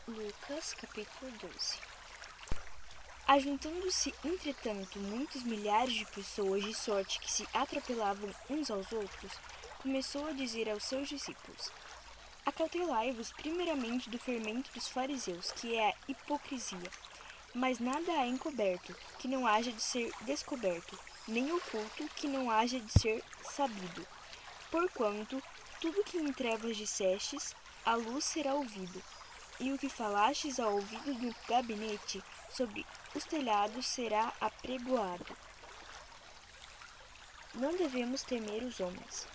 Lucas, capítulo 12. Ajuntando-se, entretanto, muitos milhares de pessoas, de sorte que se atropelavam uns aos outros, começou a dizer aos seus discípulos: Acautelai-vos primeiramente do fermento dos fariseus, que é a hipocrisia. Mas nada há encoberto, que não haja de ser descoberto, nem oculto, que não haja de ser sabido. Porquanto, tudo que em trevas dissestes, à luz será ouvido, e o que falastes ao ouvido do gabinete, sobre os telhados será apregoado. Não devemos temer os homens.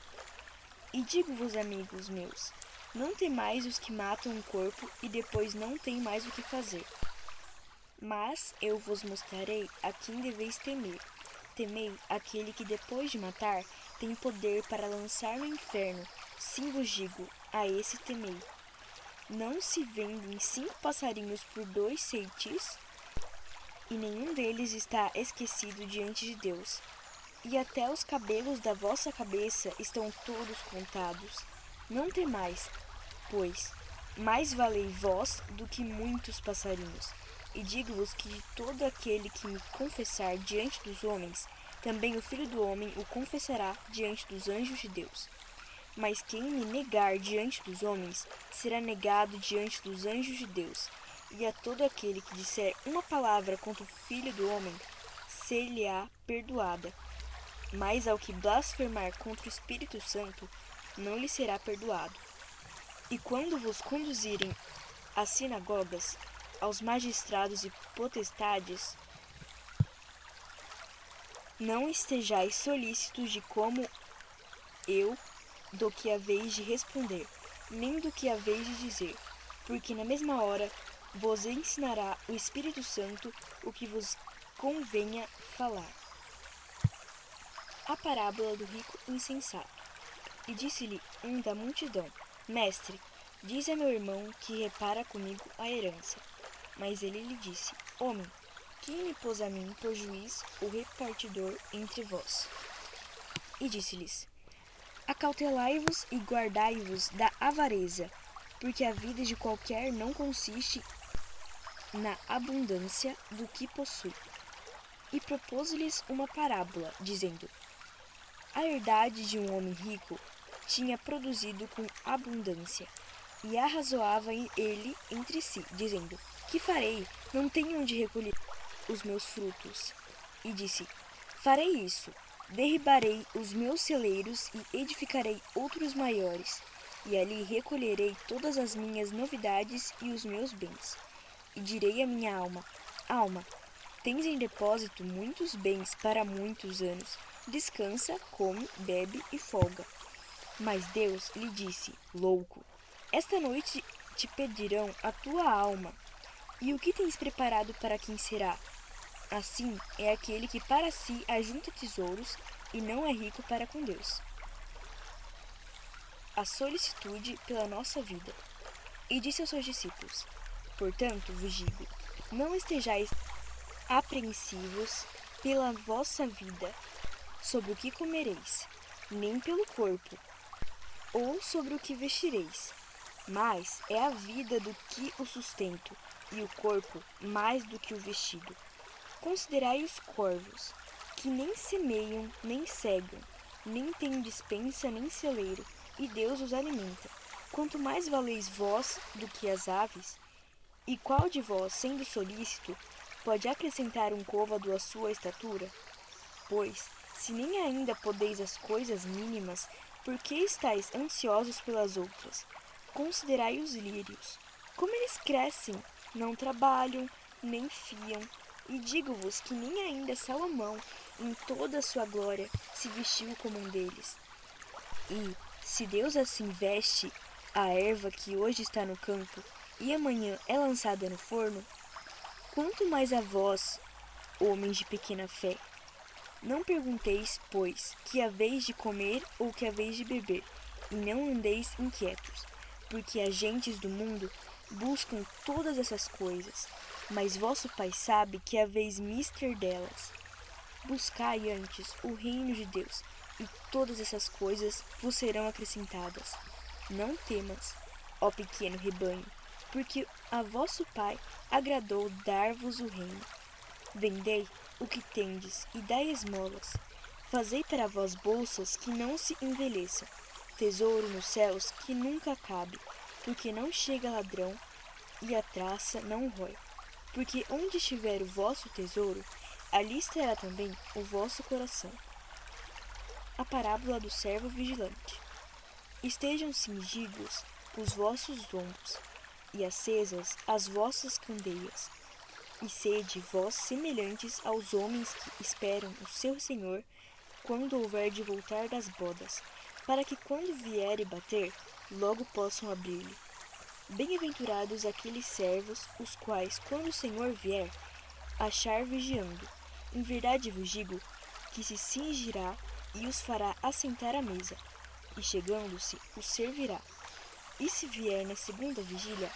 E digo-vos, amigos meus, não temais os que matam o corpo e depois não têm mais o que fazer. Mas eu vos mostrarei a quem deveis temer. Temei aquele que depois de matar tem poder para lançar no inferno. Sim vos digo, a esse temei. Não se vendem 5 passarinhos por 2 ceitis? E nenhum deles está esquecido diante de Deus. E até os cabelos da vossa cabeça estão todos contados. Não temais, pois, mais valei vós do que muitos passarinhos. E digo-vos que de todo aquele que me confessar diante dos homens, também o Filho do Homem o confessará diante dos anjos de Deus. Mas quem me negar diante dos homens, será negado diante dos anjos de Deus. E a todo aquele que disser uma palavra contra o Filho do Homem, ser-lhe-á perdoada. Mas ao que blasfemar contra o Espírito Santo, não lhe será perdoado. E quando vos conduzirem às sinagogas, aos magistrados e potestades, não estejais solícitos de como eu do que haveis de responder, nem do que haveis de dizer, porque na mesma hora vos ensinará o Espírito Santo o que vos convenha falar. A parábola do rico insensato. E disse-lhe um da multidão: Mestre, diz a meu irmão que repara comigo a herança. Mas ele lhe disse: Homem, quem me pôs a mim por juiz ou repartidor entre vós? E disse-lhes: Acautelai-vos e guardai-vos da avareza, porque a vida de qualquer não consiste na abundância do que possui. E propôs-lhes uma parábola, dizendo: A herdade de um homem rico tinha produzido com abundância, e arrazoava ele entre si, dizendo: Que farei? Não tenho onde recolher os meus frutos. E disse: Farei isso. Derribarei os meus celeiros e edificarei outros maiores, e ali recolherei todas as minhas novidades e os meus bens. E direi à minha alma: Alma, tens em depósito muitos bens para muitos anos. Descansa, come, bebe e folga. Mas Deus lhe disse: Louco, esta noite te pedirão a tua alma. E o que tens preparado para quem será? Assim é aquele que para si ajunta tesouros e não é rico para com Deus. A solicitude pela nossa vida. E disse aos seus discípulos: Portanto, vos digo, não estejais apreensivos pela vossa vida, sobre o que comereis, nem pelo corpo, ou sobre o que vestireis. Mas é a vida do que o sustento, e o corpo mais do que o vestido. Considerai os corvos, que nem semeiam, nem cegam, nem têm despensa, nem celeiro, e Deus os alimenta. Quanto mais valeis vós do que as aves? E qual de vós, sendo solícito, pode acrescentar um côvado à sua estatura? Pois, se nem ainda podeis as coisas mínimas, por que estáis ansiosos pelas outras? Considerai os lírios, como eles crescem, não trabalham, nem fiam. E digo-vos que nem ainda Salomão, em toda a sua glória, se vestiu como um deles. E, se Deus assim veste a erva que hoje está no campo, e amanhã é lançada no forno, quanto mais a vós, homens de pequena fé. Não pergunteis, pois, que haveis de comer ou que haveis de beber, e não andeis inquietos, porque as gentes do mundo buscam todas essas coisas, mas vosso Pai sabe que haveis mister delas. Buscai antes o reino de Deus, e todas essas coisas vos serão acrescentadas. Não temas, ó pequeno rebanho, porque a vosso Pai agradou dar-vos o reino. Vendei o que tendes e dai esmolas. Fazei para vós bolsas que não se envelheçam, tesouro nos céus que nunca acabe, porque não chega ladrão e a traça não rói. Porque onde estiver o vosso tesouro, ali estará também o vosso coração. A parábola do servo vigilante. Estejam cingidos os vossos lombos, e acesas as vossas candeias, e sede vós semelhantes aos homens que esperam o seu Senhor quando houver de voltar das bodas, para que quando vier e bater, logo possam abrir-lhe. Bem-aventurados aqueles servos, os quais, quando o Senhor vier, achar vigiando. Em verdade vos digo que se cingirá e os fará assentar à mesa, e chegando-se, os servirá. E se vier na segunda vigília,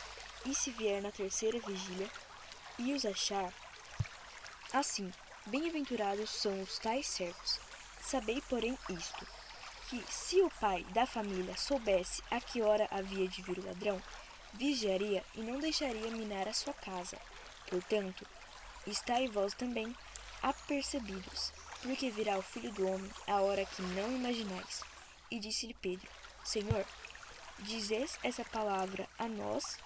e se vier na terceira vigília, e os achar, assim, bem-aventurados são os tais servos. Sabei, porém, isto, que se o pai da família soubesse a que hora havia de vir o ladrão, vigiaria e não deixaria minar a sua casa. Portanto, estai vós também apercebidos, porque virá o Filho do Homem a hora que não imaginais. E disse-lhe Pedro: Senhor, dizes essa palavra a nós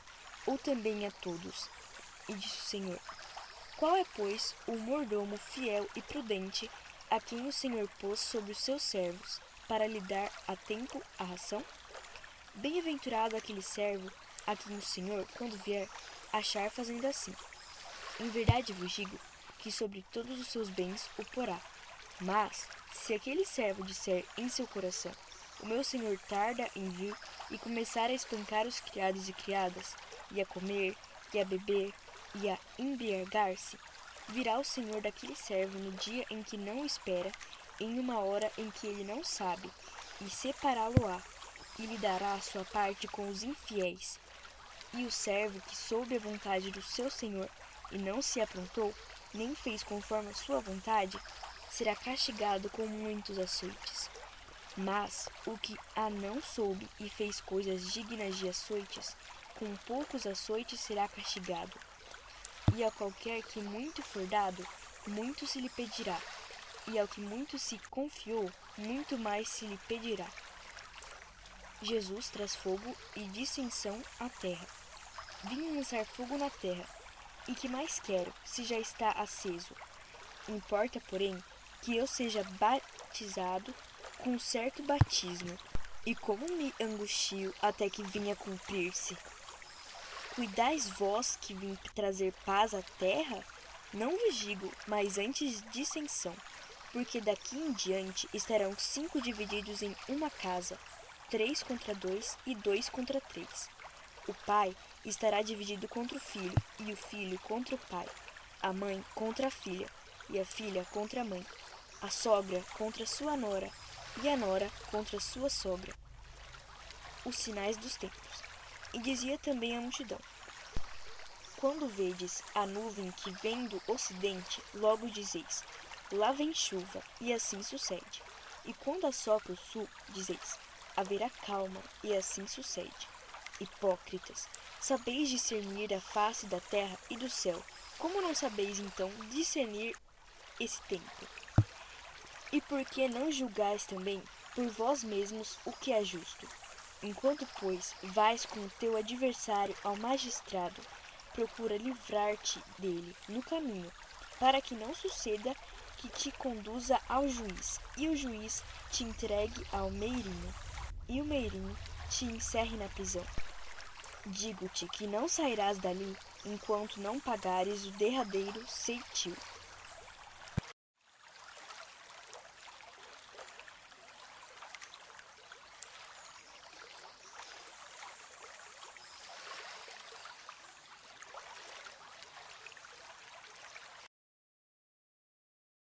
ou também a todos? E disse o Senhor: Qual é, pois, o mordomo fiel e prudente a quem o Senhor pôs sobre os seus servos, para lhe dar a tempo a ração? Bem-aventurado aquele servo a quem o Senhor, quando vier, achar fazendo assim. Em verdade vos digo que sobre todos os seus bens o porá. Mas, se aquele servo disser em seu coração: O meu senhor tarda em vir, e começar a espancar os criados e criadas, e a comer, e a beber, e a embriagar-se, virá o senhor daquele servo no dia em que não o espera, em uma hora em que ele não sabe, e separá-lo-á, e lhe dará a sua parte com os infiéis. E o servo que soube a vontade do seu senhor, e não se aprontou, nem fez conforme a sua vontade, será castigado com muitos açoites. Mas o que a não soube e fez coisas dignas de açoites, com poucos açoites será castigado. E a qualquer que muito for dado, muito se lhe pedirá, e ao que muito se confiou, muito mais se lhe pedirá. Jesus traz fogo e dissensão à terra. Vim lançar fogo na terra, e que mais quero, se já está aceso? Importa, porém, que eu seja batizado com certo batismo, e como me angustio até que venha cumprir-se. Cuidais vós que vim trazer paz à terra? Não vos digo, mas antes dissensão, porque daqui em diante estarão 5 divididos em uma casa, 3 contra 2 e 2 contra 3. O pai estará dividido contra o filho, e o filho contra o pai, a mãe contra a filha, e a filha contra a mãe, a sogra contra sua nora, e a nora contra sua sogra. Os sinais dos tempos. E dizia também a multidão: Quando vedes a nuvem que vem do ocidente, logo dizeis: Lá vem chuva, e assim sucede. E quando assopra o sul, dizeis: Haverá calma, e assim sucede. Hipócritas, sabeis discernir a face da terra e do céu, como não sabeis então discernir esse tempo? E por que não julgais também por vós mesmos o que é justo? Enquanto, pois, vais com o teu adversário ao magistrado, procura livrar-te dele no caminho, para que não suceda que te conduza ao juiz, e o juiz te entregue ao meirinho, e o meirinho te encerre na prisão. Digo-te que não sairás dali enquanto não pagares o derradeiro ceitil.